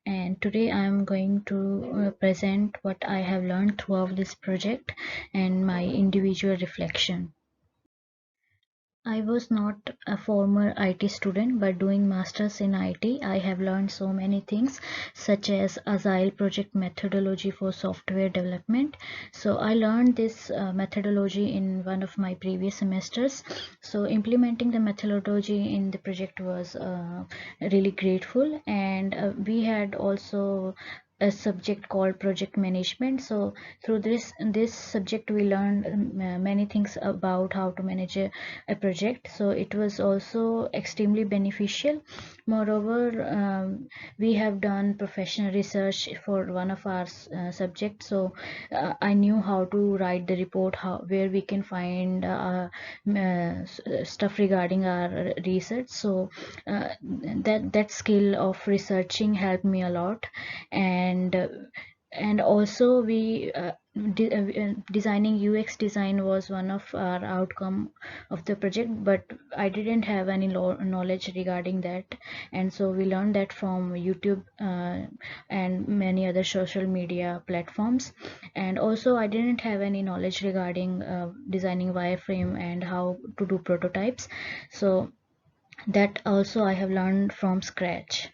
and today I am going to present what I have learned throughout this project and my individual reflection. I was not a former IT student, but doing masters in IT, I have learned so many things such as Agile project methodology for software development. So I learned this methodology in one of my previous semesters. So implementing the methodology in the project was really grateful, and we had also a subject called project management. So through this subject we learned many things about how to manage a project, so it was also extremely beneficial. Moreover, we have done professional research for one of our subjects, so I knew how to write the report, how where we can find stuff regarding our research. So that skill of researching helped me a lot. And also we designing UX design was one of our outcome of the project, but I didn't have any knowledge regarding that, and so we learned that from YouTube and many other social media platforms. And also I didn't have any knowledge regarding designing wireframe and how to do prototypes, so that also I have learned from scratch.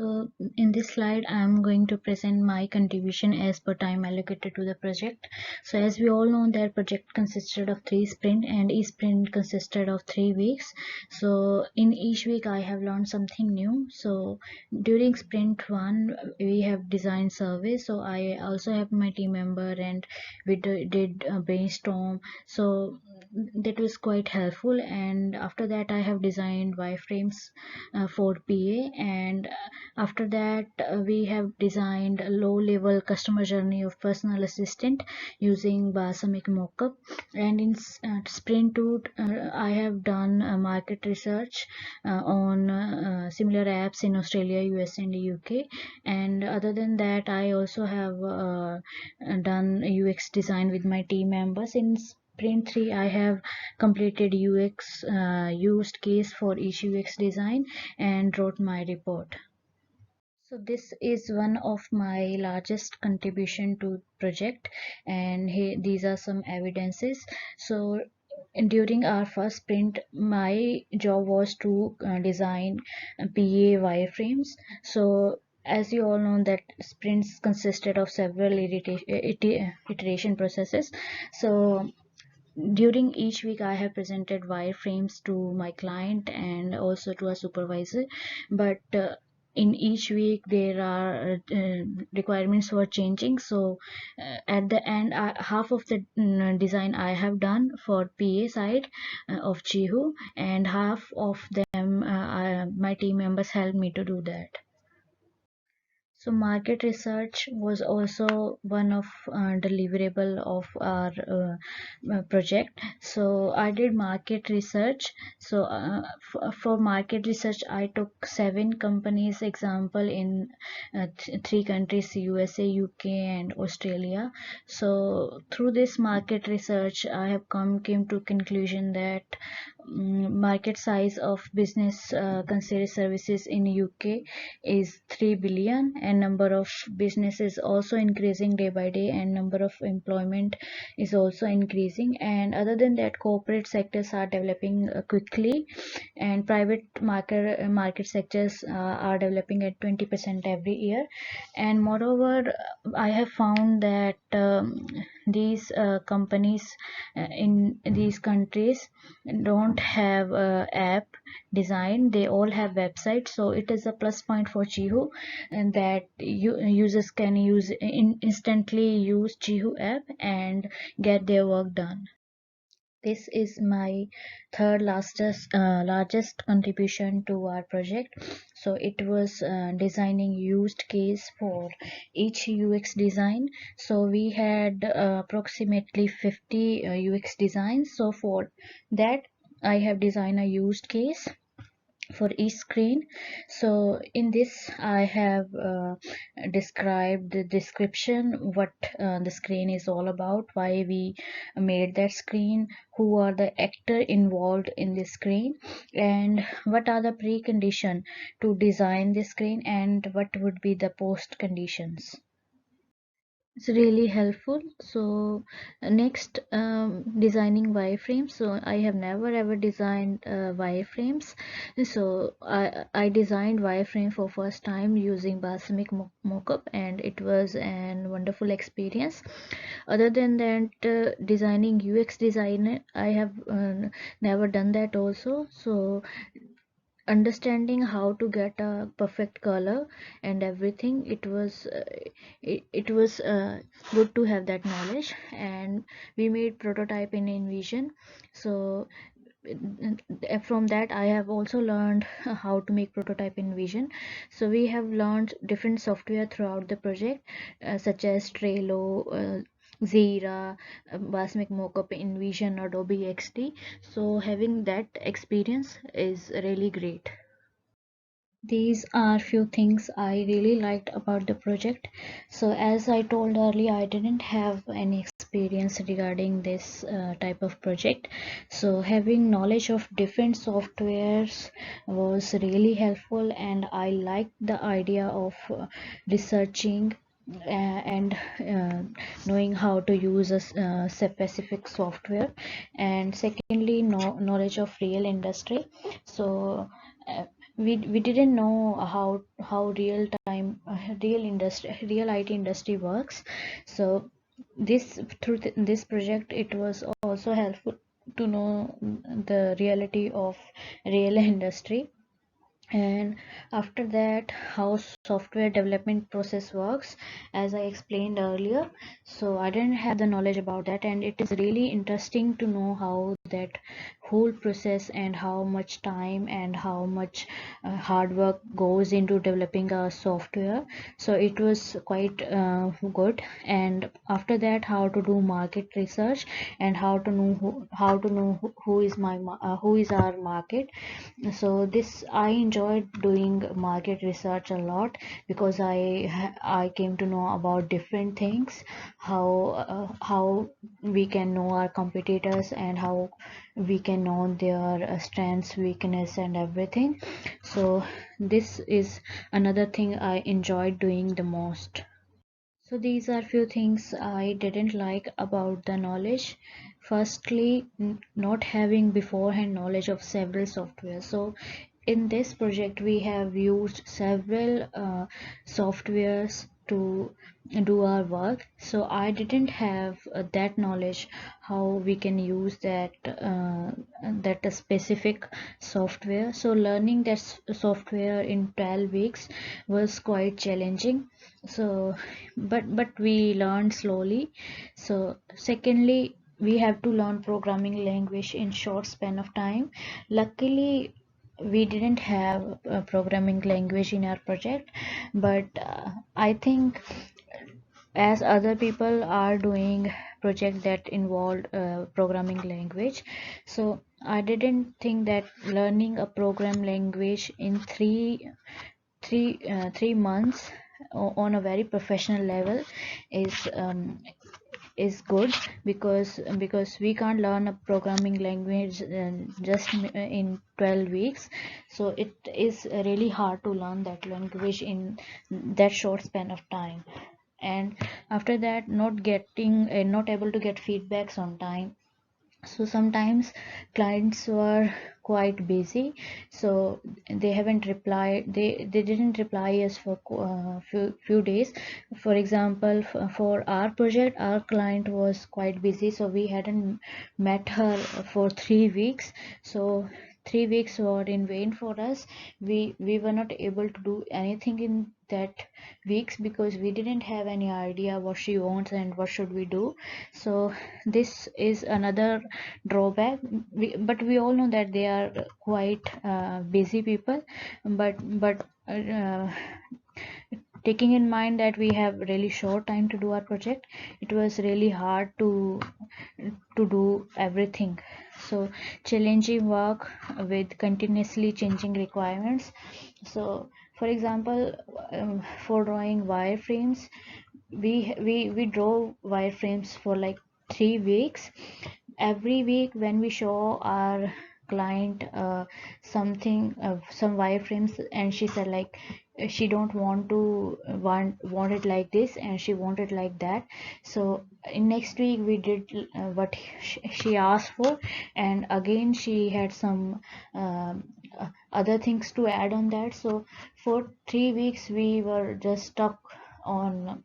So in this slide, I am going to present my contribution as per time allocated to the project. So as we all know, that project consisted of 3 sprints, and each sprint consisted of 3 weeks. So in each week, I have learned something new. So during sprint 1, we have design survey. So I also have my team member, and we did a brainstorm. So that was quite helpful. And after that, I have designed wireframes for PA, and after that, we have designed a low-level customer journey of personal assistant using Balsamic Mockup. And in Sprint 2, I have done market research on similar apps in Australia, US, and UK. And other than that, I also have done UX design with my team members. In Sprint 3, I have completed UX used case for each UX design and wrote my report. So this is one of my largest contribution to project, and these are some evidences. So during our first sprint, my job was to design PA wireframes. So as you all know, that sprints consisted of several iteration processes. So during each week, I have presented wireframes to my client and also to a supervisor, but in each week there are requirements were changing. So at the end, half of the design I have done for PA side of Chihu, and half of them my team members helped me to do that. So market research was also one of deliverable of our project. So I did market research. So for market research, I took 7 companies example in 3 countries: USA, UK, and Australia. So through this market research, I have came to conclusion that market size of business considered services in UK is 3 billion, and number of businesses also increasing day by day, and number of employment is also increasing. And other than that, corporate sectors are developing quickly, and private market sectors are developing at 20% every year. And moreover, I have found that these companies in these countries don't have app design, they all have websites. So it is a plus point for Chihu, and that users can instantly use Chihu app and get their work done. This is my third largest contribution to our project. So it was designing used case for each UX design. So we had approximately 50 UX designs. So for that, I have designed a used case, for each screen. So in this I have described the description, what the screen is all about, why we made that screen, who are the actor involved in the screen, and what are the precondition to design the screen, and what would be the post conditions. It's really helpful. So next, designing wireframes. So I have never ever designed wireframes. So I designed wireframe for first time using Balsamic mockup, and it was an wonderful experience. Other than that, designing UX designer, I have never done that also. So understanding how to get a perfect color and everything, it was good to have that knowledge. And we made prototype in InVision. So from that I have also learned how to make prototype in Vision. So we have learned different software throughout the project, such as Trello, Zira, Basmic Mockup, InVision, Adobe XD. So having that experience is really great. These are few things I really liked about the project. So as I told earlier, I didn't have any experience regarding this type of project. So having knowledge of different softwares was really helpful, and I liked the idea of researching and knowing how to use a specific software. And secondly, knowledge of real industry. So uh, we didn't know how real IT industry works. So this project, it was also helpful to know the reality of real industry. And after that, how software development process works, as I explained earlier. So I didn't have the knowledge about that, and it is really interesting to know how that whole process and how much time and how much hard work goes into developing a software. So it was quite good. And after that, how to do market research, and how to know who is who is our market. So this, I enjoyed doing market research a lot, because I came to know about different things, how we can know our competitors, and how we can know their strengths, weakness, and everything. So this is another thing I enjoyed doing the most. So these are few things I didn't like about the knowledge. Firstly, not having beforehand knowledge of several software. So in this project, we have used several softwares to do our work. So I didn't have that knowledge how we can use that specific software. So learning that software in 12 weeks was quite challenging. So but we learned slowly. So secondly, we have to learn programming language in short span of time. Luckily, we didn't have a programming language in our project, but I think as other people are doing project that involved programming language. So I didn't think that learning a program language in 3 months on a very professional level is is good, because we can't learn a programming language just in 12 weeks. So it is really hard to learn that language in that short span of time. And after that, not able to get feedbacks on time. So sometimes clients were quite busy, so they haven't replied, they didn't reply us for few days. For example, for our project, our client was quite busy, so we hadn't met her for 3 weeks. So 3 weeks were in vain for us. We were not able to do anything in that weeks, because we didn't have any idea what she wants and what should we do. So this is another drawback. But we all know that they are quite busy people. But taking in mind that we have really short time to do our project, it was really hard to do everything. So challenging work with continuously changing requirements. So for example, for drawing wireframes, we draw wireframes for like 3 weeks. Every week when we show our client something, some wireframes, and she said like she don't want to want it like this, and she wanted like that. So in next week we did what she asked for, and again she had some other things to add on that. So for 3 weeks we were just stuck on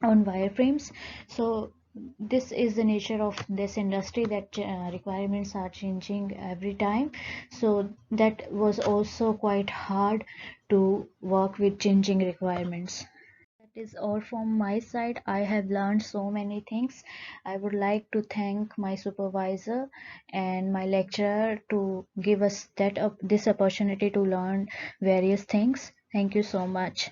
wireframes. So this is the nature of this industry, that requirements are changing every time. So that was also quite hard to work with changing requirements. That is all from my side. I have learned so many things. I would like to thank my supervisor and my lecturer to give us this opportunity to learn various things. Thank you so much.